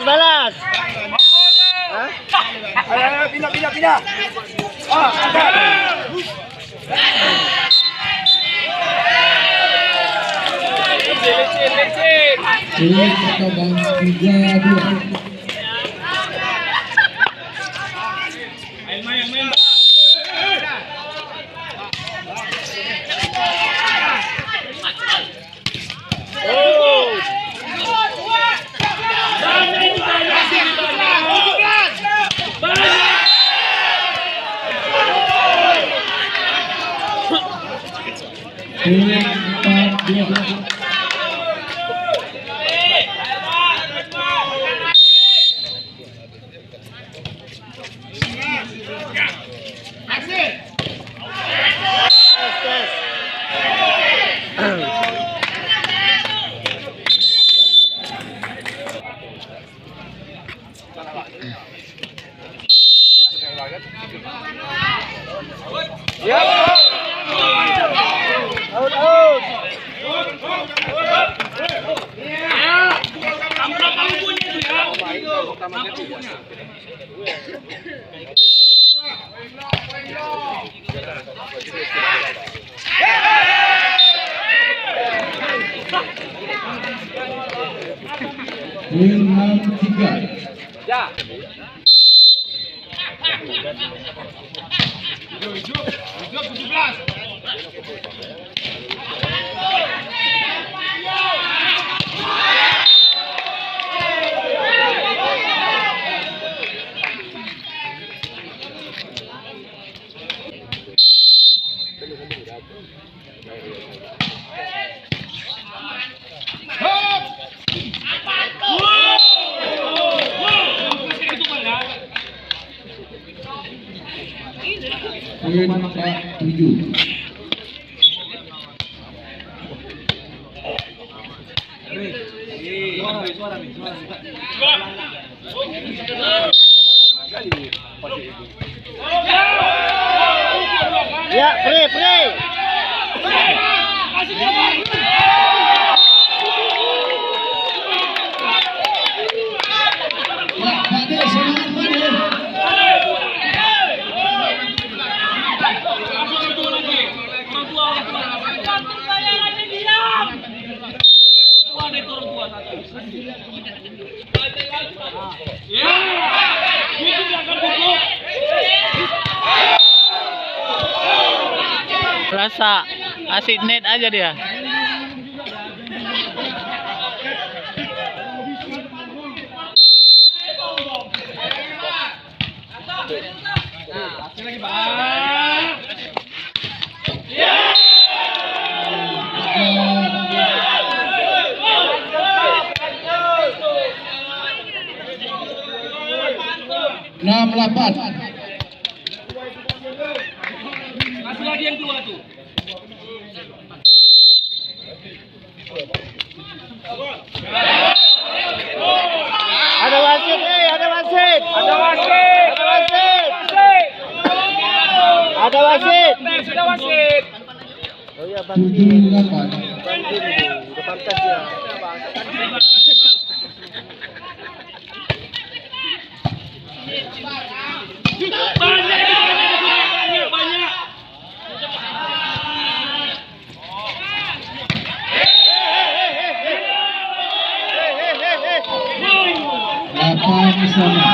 Balas. Hah? Ayo, pindah. Oh, angkat. Main. Ya. Hidup 17. Poin 47. Ya, play. Rasa asik net aja dia. Enam 8. Masih lagi yang dua tuh. Ada wasit. Oh iya, Bangkin. Udah pantas ya. Banyak. sama.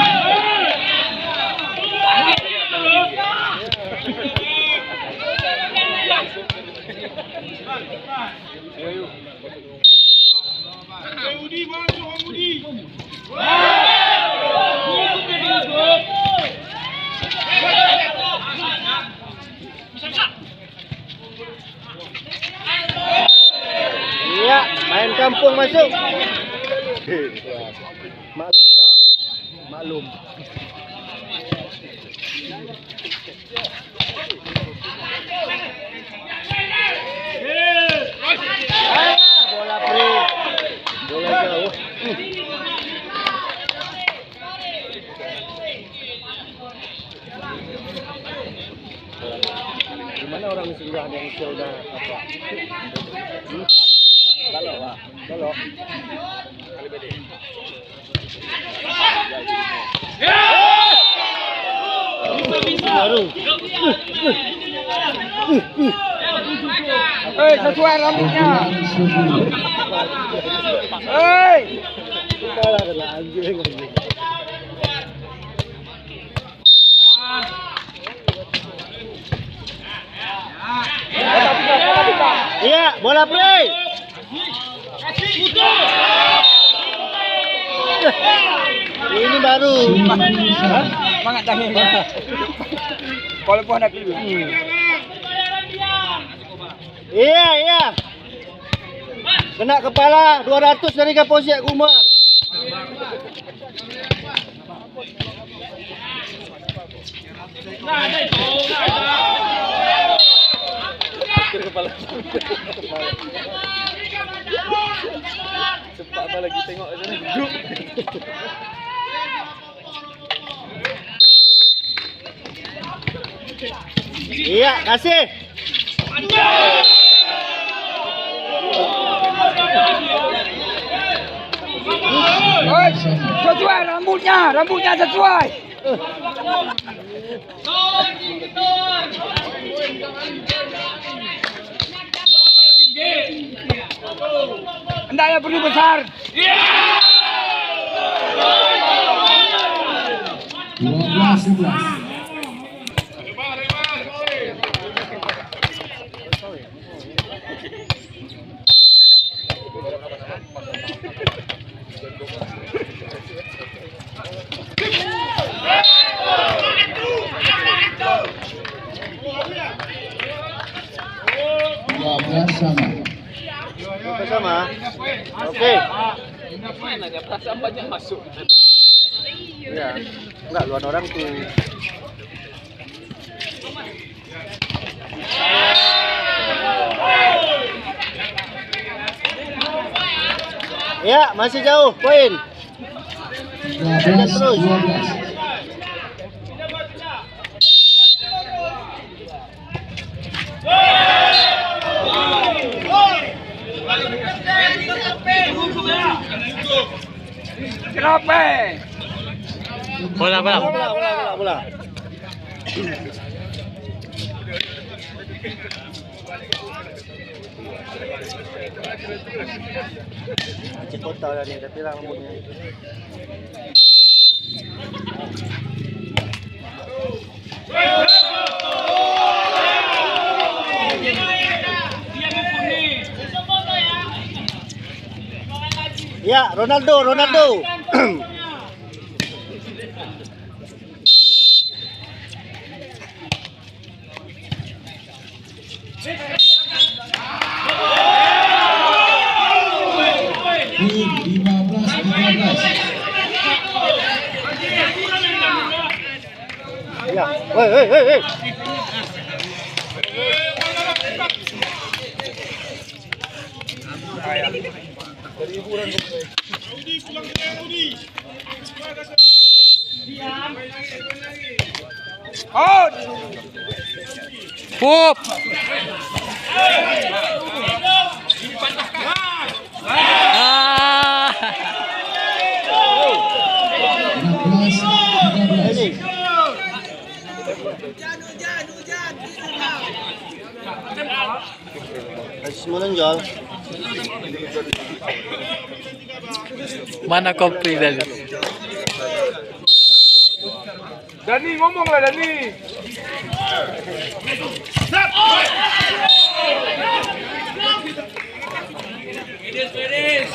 Iya, main kampung masuk. Maklum tak? Maklum. Bola free. Bola jauh. Gimana orang sudah yang sudah apa? Balok, Pak. Balok. Baru. Hei, sesuai rambutnya. Hei. Kalah kena anjing. Iya, bola play. Ini baru. Semangat tangi. Kalau pun nak dulu. Iya, iya. Kena kepala 200 dari Kapolsek Umar. Cepat apa lagi tengok sana duduk. Iya, kasih. Hei, sesuai rambutnya sesuai. Hendaknya perlu besar. 12-11. Sama. Sama. Oke. Perasaan banyak masuk. Ya. Enggak luar orang tuh. Ya, masih jauh, poin. 12-12. Kenapa? Bola. Cepat tahu dah ni, tapi rambutnya. Ya, Ronaldo. Ya, hei. Out. Pup. Asis menonjol. Mana kopi tadi? Dani ngomong lah Dani.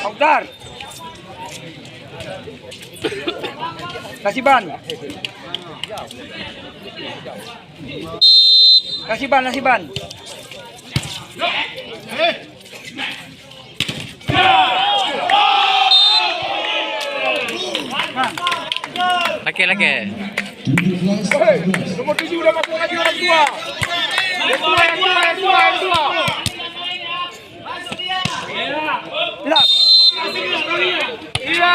Oktar. Kasih ban. Kasih ban, kasih ban. Laki-laki. 17-14. Nomor 7 udah masuk lagi orang tua. Yang tua. Lap. Iya.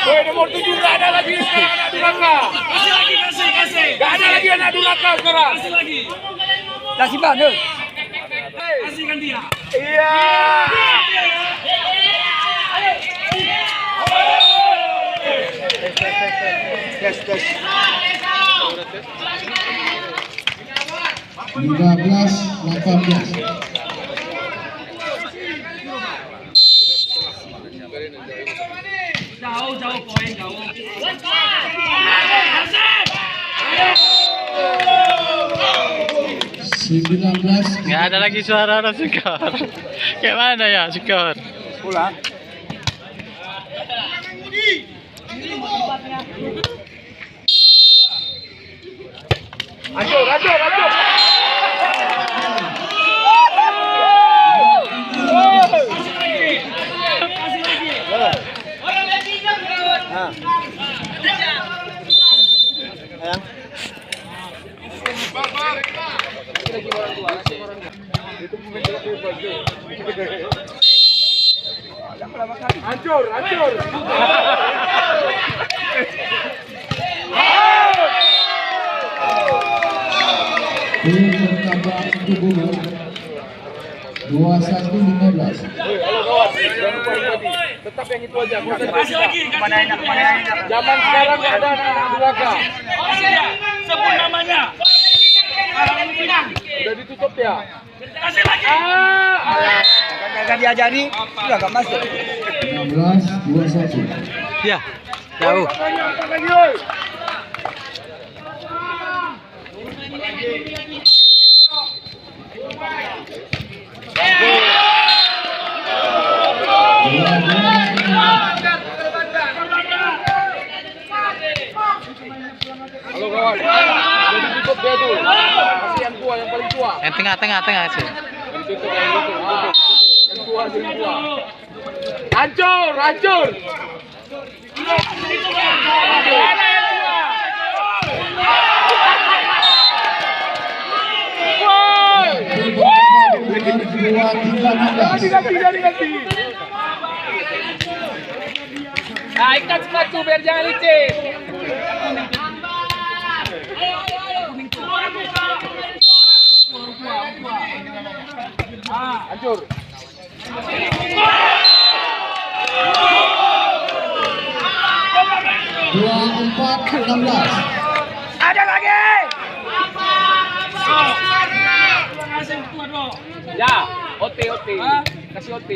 Woi, nomor 7 nggak ada lagi anak durhaka. Kasih. Nggak ada lagi anak durhaka sekarang. Kasih ban, kasihkan dia. Iya. Tes. 15-18. Jauh poin jauh. Nggak ada lagi suara orang skor. Kayak mana ya skor? Pulang. Acur. Hancur. Bertambah untuk Bogor 21-15. Halo kawan, jangan lupa yang tadi. Tetap yang itu aja. Kasih lagi. Mana enak. Zaman sekarang nggak ada anak durhaka. Sebut namanya. Udah ditutup ya. Kasih lagi. Kagak diajari, udah nggak masuk. 16-21. Ya, jauh. Angkat lagi, woi. Halo kawan, udah ditutup dia tuh. Kasih yang tua, yang paling tua. Yang tengah sih. Yang tutup. Yang tua. Hancur. Diganti. Nah, ikat sepatu biar jangan licin. Hancur. 24-16. Ada lagi. Ya, OT. Kasih OT.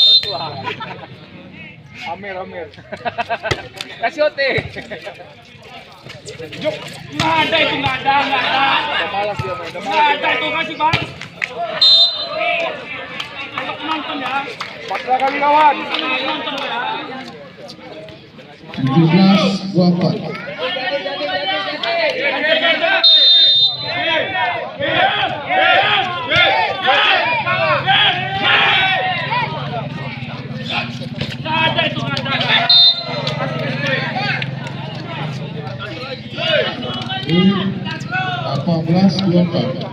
Orang tua. Amer. Kasih OT. Juk. Nggak ada. Udah malas dia, udah Nggak ada malas. itu kasih bang. Untuk penonton ya. Paksa kali kawan. Penonton ya. 17-24. Nggak ada itu. 18-24.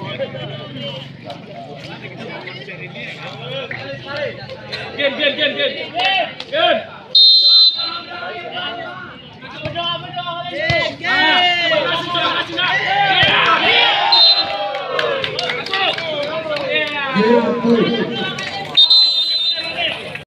Gen. Good.